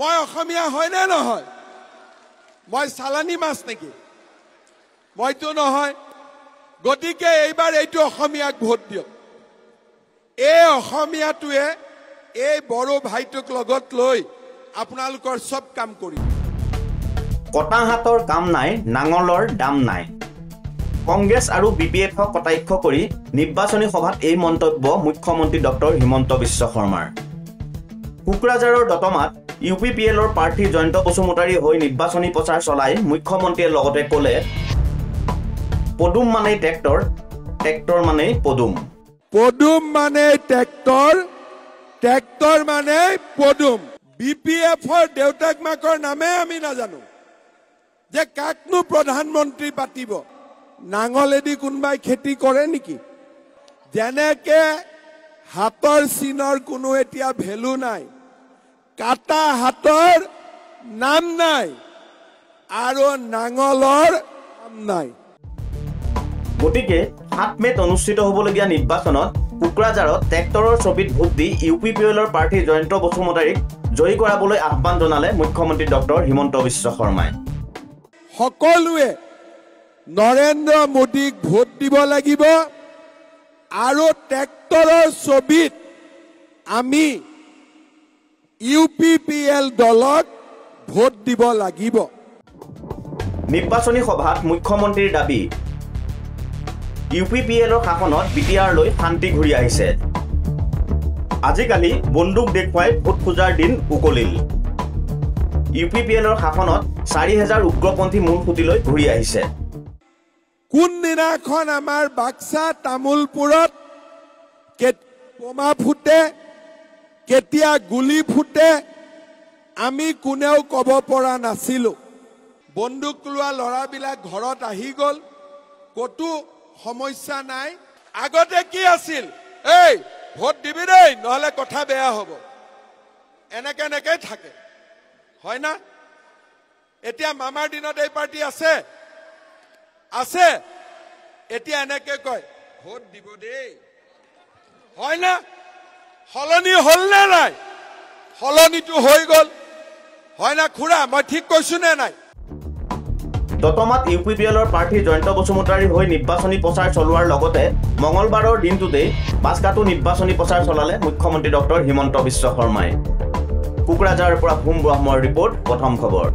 মই অসমীয়া হয় নে নহয়? মই চালানি মাছ নেকি? মইতো নহয়। গতিকে এইবাৰ এইটো অসমীয়াক ভোট দিয়ক। এই অসমীয়াটোৱে এই বড়ো ভাইটোক লগত লৈ আপোনালোকৰ সব কাম কৰিব। কটা হাতৰ কাম নাই, নাঙলৰ দাম নাই। কংগ্ৰেছ আৰু বিপিএফক কটাক্ষ কৰি নিৰ্বাচনী সভাত এই মন্তব্য মুখ্যমন্ত্ৰী ডক্টৰ হিমন্ত বিশ্ব শৰ্মাৰ। কোকৰাঝাৰৰ দতমাত ইউপিপিএলৰ প্ৰাৰ্থী জয়ন্ত বসুমতাৰী হৈ নিৰ্বাচনী প্ৰচাৰ চলাই মুখ্যমন্ত্ৰীয়ে লগতে ক'লে, পদুম মানে ট্ৰেক্টৰ, ট্ৰেক্টৰ মানে পদুম। পদুম মানে ট্ৰেক্টৰ, ট্ৰেক্টৰ মানে পদুম। বিপিএফৰ দেউতাক মাকৰ নামে আমি নাজানো যে কাকনো প্ৰধানমন্ত্ৰী পাতিব। নাঙলেদি কোনোবাই খেতি কৰে নেকি? যেনেকে হাতৰ চিনৰ কোনো এতিয়া ভেলু নাই, কাটা হাতৰ নাম নাই আৰু নাঙলৰ নাম নাই। গতিকে 7 মেত অনুষ্ঠিত হ'বলগীয়া নিৰ্বাচনত কোকৰাঝাৰত ট্ৰেক্টৰৰ ছবিত ভোট দি ইউপিপিএলৰ প্ৰাৰ্থী জয়ন্ত বসুমতাৰীক জয়ী কৰাবলৈ আহ্বান জনালে মুখ্যমন্ত্ৰী ডক্টৰ হিমন্ত বিশ্ব শৰ্মাই। সকলোৱে নৰেন্দ্ৰ মোদীক ভোট দিব লাগিব আৰু ট্ৰেক্টৰৰ ছবিত আমি ইউপিপিএল দলক ভোট দিব লাগিব। নিৰ্বাচনী সভাত মুখ্যমন্ত্ৰীৰ দাবী, ইউপিপিএলৰ শাসনত বিটিআৰলৈ শান্তি ঘূৰি আহিছে। আজিকালি বন্দুক দেখুৱাই ভোট খোজাৰ দিন উকলিল। ইউপিপিএলৰ শাসনত 4000 উগ্ৰপন্থী মূলসুঁতিলৈ ঘূৰি আহিছে। কোনদিনাখন আমাৰ বাক্সা তামোলপুৰত বোমা ফুটে, কেতিয়া গুলি ফুটে, আমি কোনেও ক'ব পৰা নাছিলো। বন্দুক লোৱা ল'ৰাবিলাক ঘৰত আহি গ'ল, ক'তো সমস্যা নাই। আগতে কি আছিল, এই ভোট দিবি দেই নহলে কথা বেয়া হ'ব, এনেকে এনেকে থাকে, হয় না? এতিয়া মামাৰ দিনত এই পাৰ্টি আছে আছে, এতিয়া এনেকে কয় ভোট দিব দেই, হয় না? সলনি হ'ল নে নাই? সলনিটো হৈ গ'ল, হয় না খুৰা? মই ঠিক কৈছো নে নাই? দতমাত ইউপিপিএলৰ প্ৰাৰ্থী জয়ন্ত বসুমতাৰী হৈ নিৰ্বাচনী প্ৰচাৰ চলোৱাৰ লগতে মঙলবাৰৰ দিনটোতেই বাস্কাতো নিৰ্বাচনী প্ৰচাৰ চলালে মুখ্যমন্ত্ৰী ডক্টৰ হিমন্ত বিশ্ব শৰ্মাই। কোকৰাঝাৰৰ পৰা ভূম ব্ৰহ্মৰ ৰিপৰ্ট, প্ৰথম খবৰ।